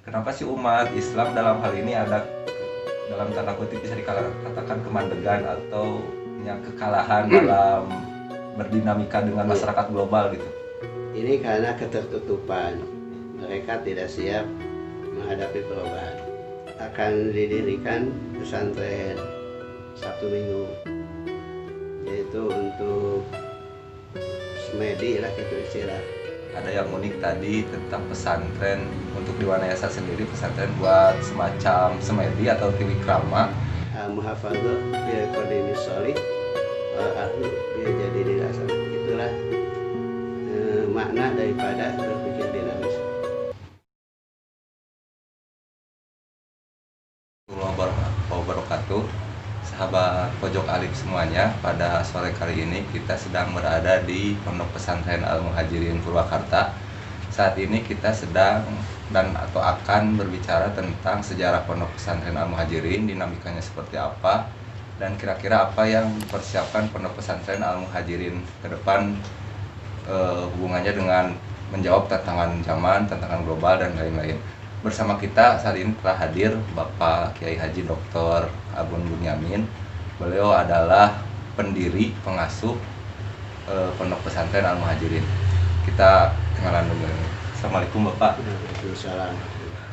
kenapa sih umat Islam dalam hal ini ada dalam tanda kutip bisa dikatakan kemandegan atau kekalahan dalam berdinamika dengan masyarakat global gitu? Ini karena ketertutupan, mereka tidak siap menghadapi perubahan. Akan didirikan pesantren Sabtu Minggu, yaitu untuk semedi lah gitu istilah. Ada yang unik tadi tentang pesantren untuk di Wanayasa sendiri, pesantren buat semacam semedi atau triwikrama. Muhafadzah bil qadimi sholih wal ahlu bil jadidil hasan. Itulah makna daripada berpikir dinamis. Warahmatullahi wabarakatuh. Sahabat Pojok Alif semuanya, pada sore kali ini kita sedang berada di Pondok Pesantren Al-Muhajirin Purwakarta. Saat ini kita sedang dan atau akan berbicara tentang sejarah Pondok Pesantren Al-Muhajirin, dinamikanya seperti apa, dan kira-kira apa yang dipersiapkan Pondok Pesantren Al-Muhajirin ke depan, hubungannya dengan menjawab tantangan zaman, tantangan global, dan lain-lain. Bersama kita saat ini telah hadir Bapak Kiai Haji Dr. Abun Bunyamin. Beliau adalah pendiri pengasuh Pondok Pesantren Al-Muhajirin. Kita kenalan dulu. Assalamualaikum Bapak. Waalaikumsalam.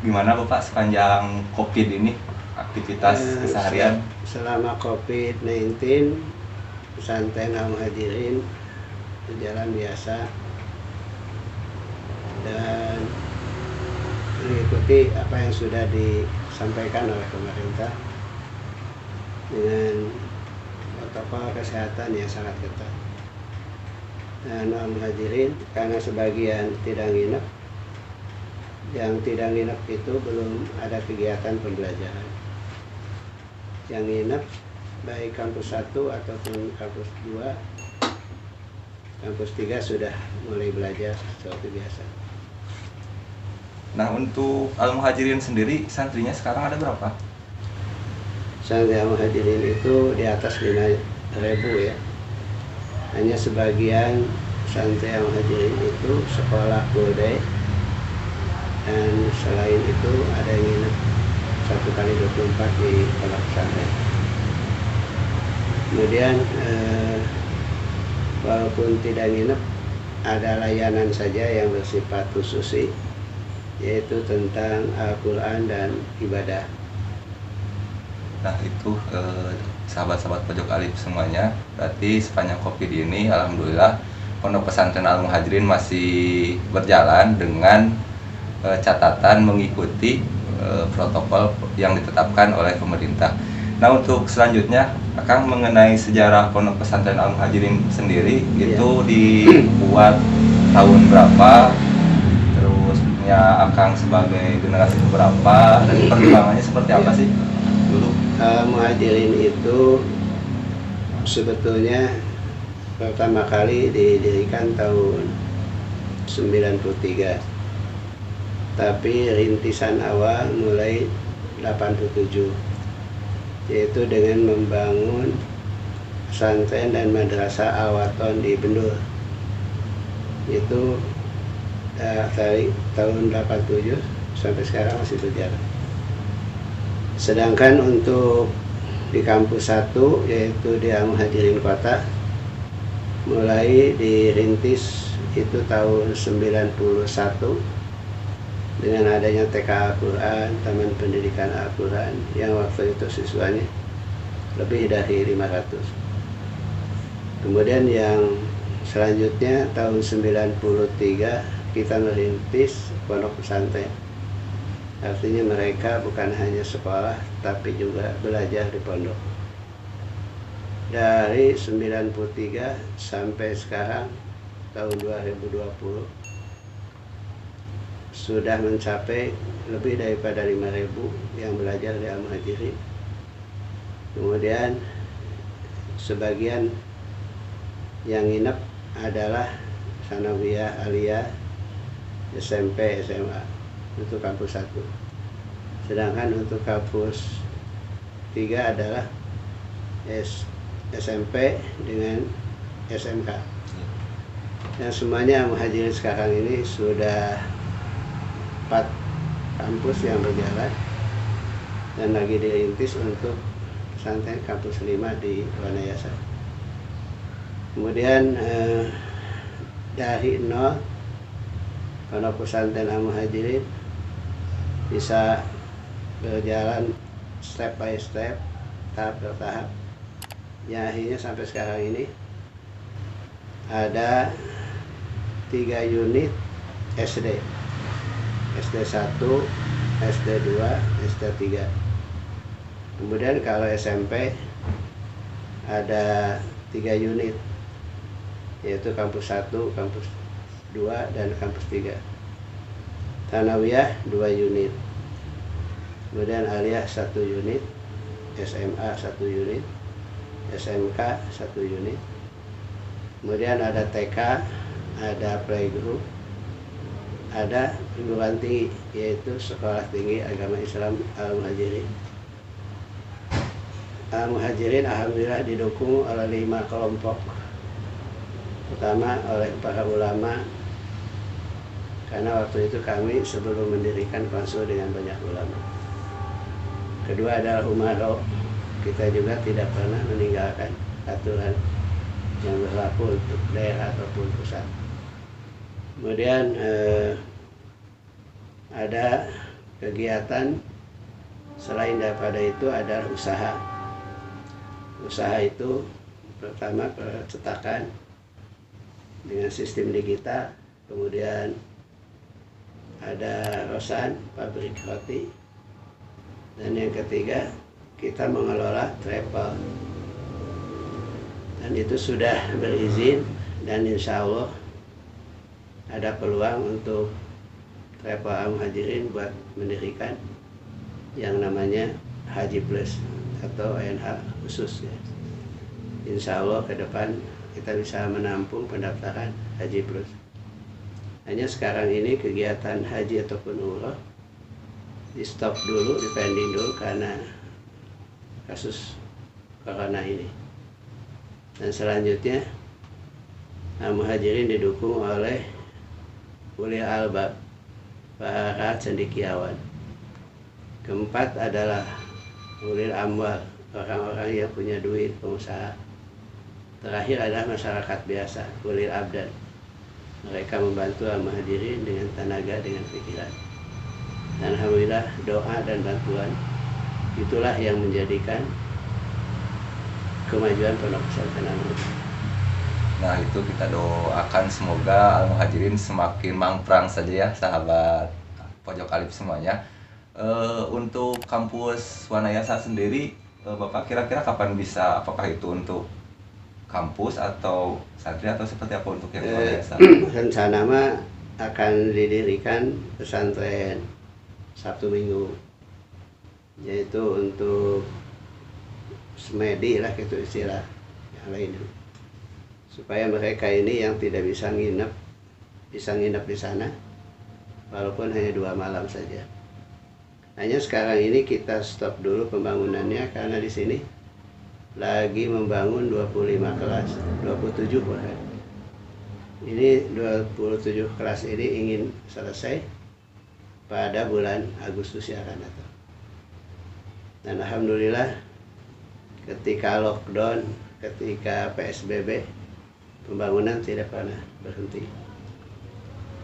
Gimana Bapak sepanjang COVID ini aktivitas keseharian? Selama COVID-19 pesantren Al-Muhajirin berjalan biasa dan mengikuti apa yang sudah disampaikan oleh pemerintah dengan protokol kesehatan yang sangat ketat. Dan Al-Muhajirin karena sebagian tidak nginep, yang tidak nginep itu belum ada kegiatan pembelajaran. Yang nginep baik kampus 1 ataupun kampus 2, kampus 3 sudah mulai belajar seperti biasa. Nah, untuk Al-Muhajirin sendiri santrinya sekarang ada berapa? Santri Al-Muhajirin itu di atas 5.000 ya. Hanya sebagian santri Al-Muhajirin itu sekolah full day, dan selain itu ada yang nginep 1 kali 24 di pondok pesantren. Kemudian walaupun tidak nginep, ada layanan saja yang bersifat khususi, yaitu tentang Al-Quran dan ibadah. Nah itu sahabat-sahabat Pojok Alif semuanya, berarti sepanjang COVID ini alhamdulillah Pondok Pesantren Al-Muhajirin masih berjalan dengan catatan mengikuti protokol yang ditetapkan oleh pemerintah. Nah untuk selanjutnya Akang mengenai sejarah Pondok Pesantren Al-Muhajirin sendiri, itu dibuat tahun berapa, terus ya Akang sebagai generasi keberapa, dan perkembangannya seperti apa sih dulu? Al-Muhajirin itu sebetulnya pertama kali didirikan tahun 93, tapi rintisan awal mulai 87, yaitu dengan membangun pesantren dan madrasah Al-Waton di Bendur. Itu dari tahun 87 sampai sekarang masih berjalan. Sedangkan untuk di kampus 1, yaitu di Al-Muhajirin Kota, mulai dirintis itu tahun 91 dengan adanya TK Al-Quran, Taman Pendidikan Al-Quran, yang waktu itu siswanya lebih dari 500. Kemudian yang selanjutnya tahun 93 kita merintis pondok pesantren. Artinya mereka bukan hanya sekolah, tapi juga belajar di pondok. Dari 93 sampai sekarang tahun 2020 sudah mencapai lebih daripada 5.000 yang belajar di Al-Muhajirin. Kemudian sebagian yang nginep adalah sanawiyah, aliyah, SMP, SMA untuk kampus 1. Sedangkan untuk kampus 3 adalah SMP dengan SMK. Dan semuanya Al-Muhajirin sekarang ini sudah kampus yang berjalan dan lagi dirintis untuk pesantren kampus 5 di Wanayasa. Kemudian dari nol Pondok Pesantren Al-Muhajirin bisa berjalan step by step, tahap per tahap, yang akhirnya sampai sekarang ini ada 3 unit SD, SD1, SD2, SD3. Kemudian kalau SMP ada 3 unit, yaitu kampus 1, kampus 2, dan kampus 3. Thanawiyah 2 unit. Kemudian Aliyah 1 unit, SMA 1 unit, SMK 1 unit. Kemudian ada TK, ada playgroup, ada perguruan tinggi, yaitu Sekolah Tinggi Agama Islam Al-Muhajirin. Al-Muhajirin alhamdulillah didukung oleh 5 kelompok. Pertama oleh para ulama, karena waktu itu kami sebelum mendirikan konsul dengan banyak ulama. Kedua adalah umaro, kita juga tidak pernah meninggalkan aturan yang berlaku untuk daerah ataupun pusat. Kemudian ada kegiatan selain daripada itu adalah usaha. Usaha itu pertama percetakan dengan sistem digital, kemudian ada rosan, pabrik roti, dan yang ketiga kita mengelola travel, dan itu sudah berizin, dan insya Allah ada peluang untuk travel Al-Muhajirin buat mendirikan yang namanya Haji Plus atau ONH khusus ya. Insya Allah ke depan kita bisa menampung pendaftaran Haji Plus. Hanya sekarang ini kegiatan haji ataupun umroh di stop dulu, di pending dulu karena kasus corona ini. Dan selanjutnya Al-Muhajirin didukung oleh ulil albab, para cendekiawan. Keempat adalah ulil amwal, orang-orang yang punya duit, pengusaha. Terakhir adalah masyarakat biasa, ulil abdan. Mereka membantu Al-Muhajirin dengan tenaga, dengan pikiran. Dan alhamdulillah doa dan bantuan itulah yang menjadikan kemajuan Pondok Pesantren Al-Muhajirin. Nah itu kita doakan semoga Al-Muhajirin semakin mangprang saja ya sahabat Pojok Alif semuanya. Untuk kampus Wanayasa sendiri, Bapak kira-kira kapan bisa, apakah itu untuk kampus atau santri atau seperti apa untuk yang Wanayasa? Rencana mah akan didirikan pesantren Sabtu Minggu, yaitu untuk semedi lah gitu istilah yang lain, supaya mereka ini yang tidak bisa nginep di sana walaupun hanya 2 malam saja. Hanya sekarang ini kita stop dulu pembangunannya karena di sini lagi membangun 25 kelas, 27 bahkan. Ini 27 kelas ini ingin selesai pada bulan Agustus yang akan datang. Dan alhamdulillah ketika lockdown, ketika PSBB, pembangunan tidak pernah berhenti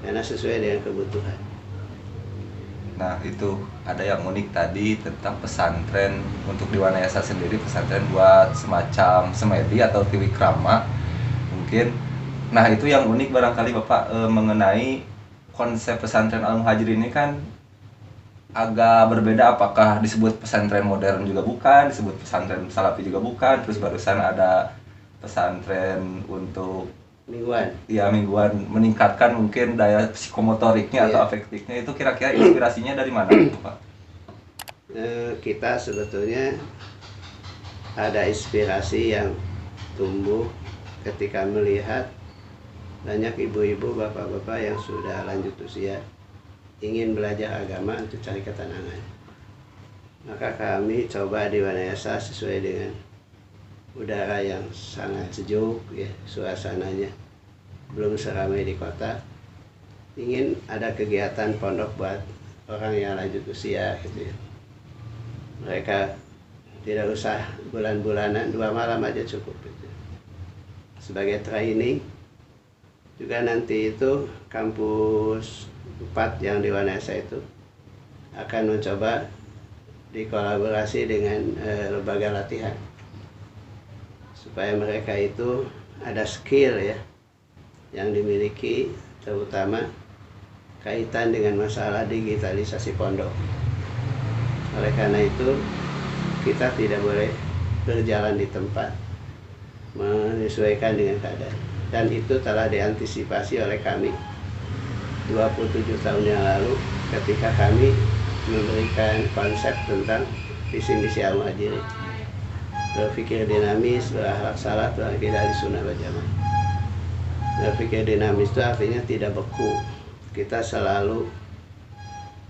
karena sesuai dengan kebutuhan. Nah itu ada yang unik tadi tentang pesantren untuk di Wanayasa sendiri, pesantren buat semacam semedi atau triwikrama mungkin. Nah itu yang unik barangkali Bapak mengenai konsep pesantren Al-Muhajirin ini kan agak berbeda, apakah disebut pesantren modern juga bukan, disebut pesantren salafi juga bukan, terus barusan ada pesantren untuk mingguan meningkatkan mungkin daya psikomotoriknya atau afektifnya. Itu kira-kira inspirasinya dari mana Pak? Kita sebetulnya ada inspirasi yang tumbuh ketika melihat banyak ibu-ibu, bapak-bapak yang sudah lanjut usia ingin belajar agama untuk cari ketenangan. Maka kami coba di Wanayasa sesuai dengan udara yang sangat sejuk ya, suasananya belum seramai di kota. Ingin ada kegiatan pondok buat orang yang lanjut usia gitu ya. Mereka tidak usah bulan-bulanan, 2 malam aja cukup gitu. Sebagai training juga nanti itu kampus 4 yang di Wanesa itu akan mencoba dikolaborasi dengan lembaga latihan supaya mereka itu ada skill ya yang dimiliki, terutama kaitan dengan masalah digitalisasi pondok. Oleh karena itu kita tidak boleh berjalan di tempat, menyesuaikan dengan keadaan, dan itu telah diantisipasi oleh kami 27 tahun yang lalu ketika kami memberikan konsep tentang visi misi Al-Muhajirin, berpikir dinamis, berakhlak saleh, berakidah ahlussunnah wal jamaah. Berpikir dinamis itu artinya tidak beku. Kita selalu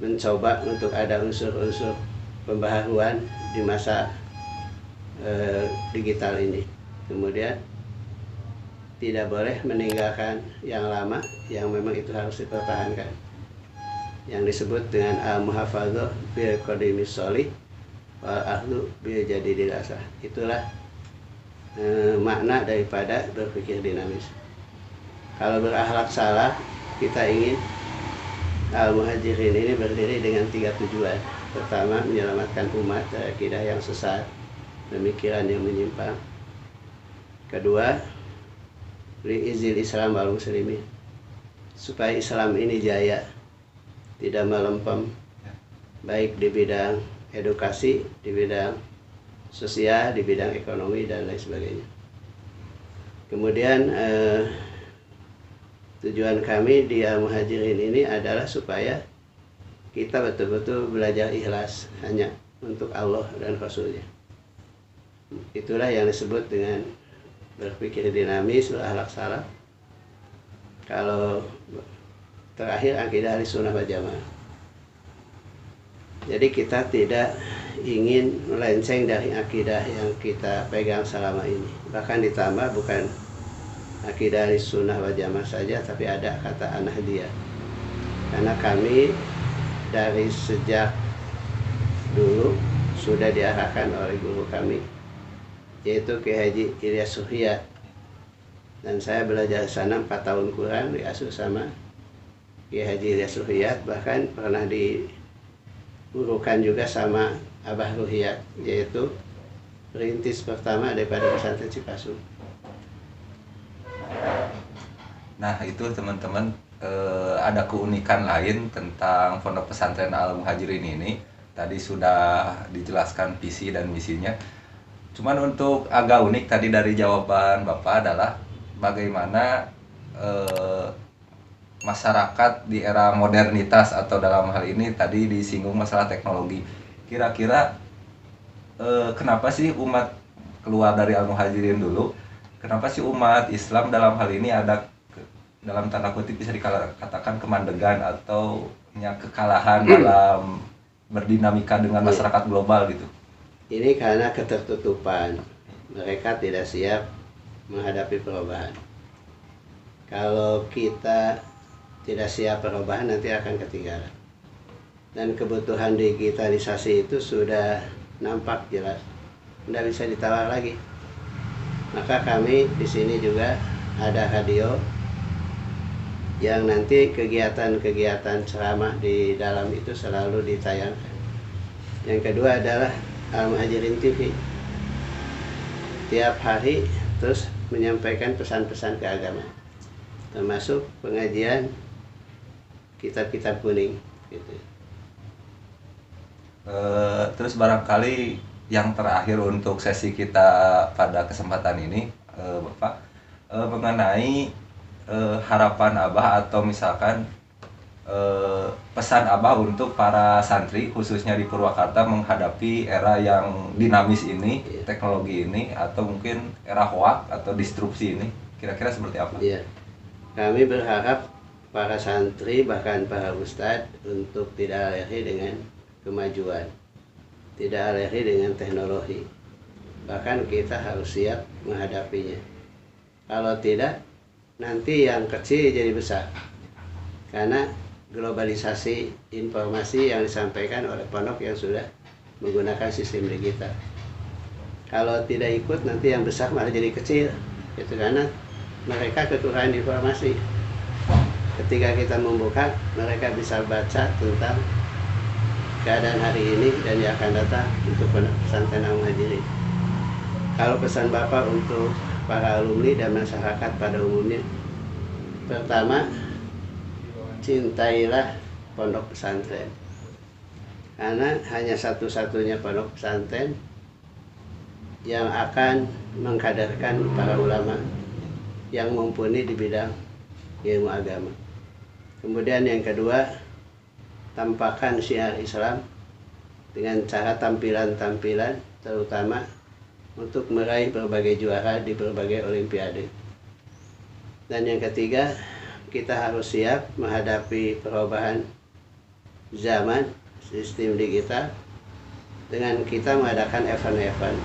mencoba untuk ada unsur-unsur pembaharuan di masa digital ini. Kemudian tidak boleh meninggalkan yang lama yang memang itu harus dipertahankan, yang disebut dengan al-muhafadzah bil qadimis sholih wal ahlu bil jadidil asah. Itulah makna daripada berpikir dinamis. Kalau berakhlak salah, kita ingin Al-Muhajirin ini berdiri dengan 3 tujuan. Pertama, menyelamatkan umat dari akidah yang sesat, pemikiran yang menyimpang. Kedua, liizil Islam wal muslimin, supaya Islam ini jaya, tidak melempem, baik di bidang edukasi, di bidang sosial, di bidang ekonomi, dan lain sebagainya. Kemudian tujuan kami di Al-Muhajirin ini adalah supaya kita betul-betul belajar ikhlas hanya untuk Allah dan Rasulnya. Itulah yang disebut dengan berpikir dinamis, berakhlak saleh. Kalau terakhir akidah ahlussunnah wal jamaah. Jadi kita tidak ingin melenceng dari akidah yang kita pegang selama ini. Bahkan ditambah bukan akidah ahlussunnah wal jamaah saja, tapi ada kata an-nahdiyah. Karena kami dari sejak dulu sudah diarahkan oleh guru kami, yaitu Kiai Haji Ilyas Suhiyat, dan saya belajar sana 4 tahun kurang, diasuh sama Kiai Haji Ilyas Suhiyat, bahkan pernah digurukan juga sama Abah Ruhiyat, yaitu perintis pertama daripada pesantren Cipasung. Nah itu teman-teman, ada keunikan lain tentang Pondok Pesantren Al-Muhajirin ini. Tadi sudah dijelaskan visi dan misinya. Cuman untuk agak unik tadi dari jawaban Bapak adalah bagaimana masyarakat di era modernitas, atau dalam hal ini tadi disinggung masalah teknologi. Kira-kira kenapa sih umat keluar dari Al-Muhajirin dulu? Kenapa sih umat Islam dalam hal ini ada dalam tanda kutip bisa dikatakan kemandegan atau kekalahan dalam berdinamika dengan masyarakat global gitu? Ini karena ketertutupan. Mereka tidak siap menghadapi perubahan. Kalau kita tidak siap perubahan, nanti akan ketinggalan. Dan kebutuhan digitalisasi itu sudah nampak jelas, tidak bisa ditawar lagi. Maka kami di sini juga ada radio yang nanti kegiatan-kegiatan ceramah di dalam itu selalu ditayangkan. Yang kedua adalah Al-Muhajirin TV, tiap hari terus menyampaikan pesan-pesan keagamaan, termasuk pengajian kitab-kitab kuning gitu. Terus barangkali yang terakhir untuk sesi kita pada kesempatan ini, Bapak, mengenai harapan Abah atau misalkan pesan Abah untuk para santri khususnya di Purwakarta menghadapi era yang dinamis ini, teknologi ini, atau mungkin era hoak atau disrupsi ini, kira-kira seperti apa? Iya. Kami berharap para santri bahkan para ustadz untuk tidak alergi dengan kemajuan, tidak alergi dengan teknologi. Bahkan kita harus siap menghadapinya. Kalau tidak, nanti yang kecil jadi besar. Karena globalisasi informasi yang disampaikan oleh pondok yang sudah menggunakan sistem digital. Kalau tidak ikut nanti yang besar malah jadi kecil, itu karena mereka kekurangan informasi. Ketika kita membuka, mereka bisa baca tentang keadaan hari ini dan yang akan datang untuk pesantren Al-Muhajirin. Kalau pesan Bapak untuk para alumni dan masyarakat pada umumnya, pertama, cintailah pondok pesantren, karena hanya satu-satunya pondok pesantren yang akan mengkaderkan para ulama yang mumpuni di bidang ilmu agama. Kemudian yang kedua, tampakkan syiar Islam dengan cara tampilan-tampilan, terutama untuk meraih berbagai juara di berbagai olimpiade. Dan yang ketiga, kita harus siap menghadapi perubahan zaman sistem digital dengan kita mengadakan event-event.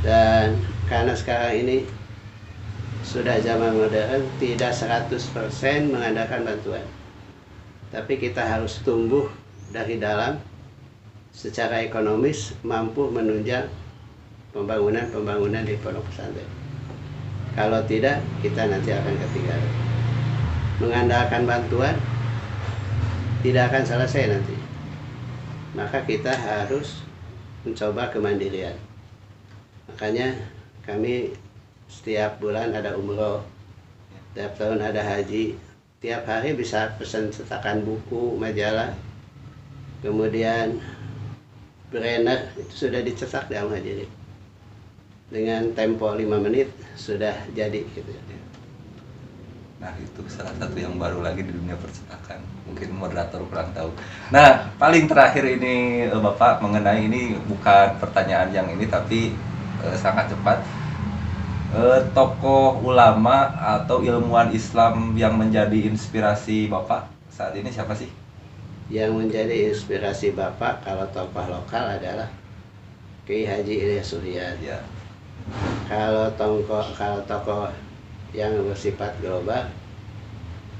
Dan karena sekarang ini sudah zaman modern, tidak 100% mengadakan bantuan, tapi kita harus tumbuh dari dalam secara ekonomis, mampu menunjang pembangunan di pondok pesantren. Kalau tidak, kita nanti akan ketinggalan. Mengandalkan bantuan tidak akan selesai nanti. Maka kita harus mencoba kemandirian. Makanya kami setiap bulan ada umroh, tiap tahun ada haji, tiap hari bisa pesan cetakan buku, majalah, kemudian banner itu sudah dicetak di Al-Muhajirin. Dengan tempo 5 menit sudah jadi gitu. Nah, itu salah satu yang baru lagi di dunia percetakan. Mungkin moderator kurang tahu. Nah, paling terakhir ini Bapak, mengenai ini bukan pertanyaan yang ini, tapi sangat cepat. Tokoh ulama atau ilmuwan Islam yang menjadi inspirasi Bapak saat ini siapa sih? Yang menjadi inspirasi Bapak kalau tokoh lokal adalah Kiai Haji Ilyas Suryat. Ya. Kalau tokoh yang bersifat global,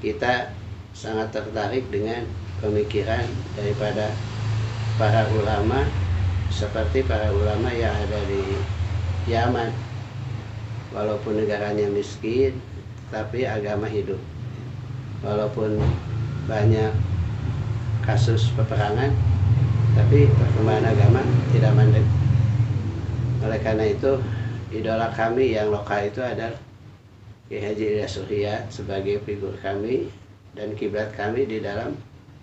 kita sangat tertarik dengan pemikiran daripada para ulama, seperti para ulama yang ada di Yaman. Walaupun negaranya miskin, tapi agama hidup. Walaupun banyak kasus peperangan, tapi perkembangan agama tidak mandek. Oleh karena itu, idola kami yang lokal itu adalah Kiai Haji Ilyas Suryat sebagai figur kami dan kiblat kami di dalam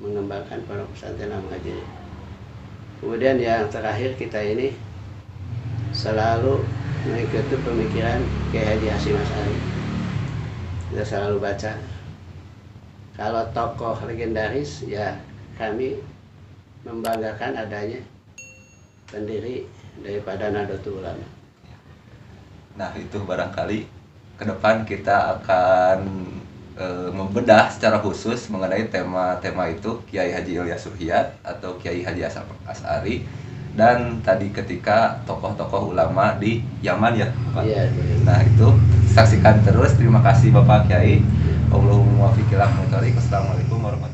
mengembangkan pondok pesantren Al-Muhajirin. Kemudian yang terakhir, kita ini selalu mengikuti pemikiran Kiai Haji Hasyim Asy'ari. Kita selalu baca. Kalau tokoh legendaris, ya kami membanggakan adanya pendiri daripada Nahdlatul Ulama. Nah, itu barangkali ke depan kita akan membedah secara khusus mengenai tema-tema itu, Kiai Haji Ilyas Suryat atau Kiai Haji Hasyim Asy'ari, dan tadi ketika tokoh-tokoh ulama di Yaman ya Pak. Iya. Nah, itu saksikan terus. Terima kasih Bapak Kiai. Allahumma wafiq ila aqwamit thoriq. Assalamualaikum warahmatullahi wabarakatuh.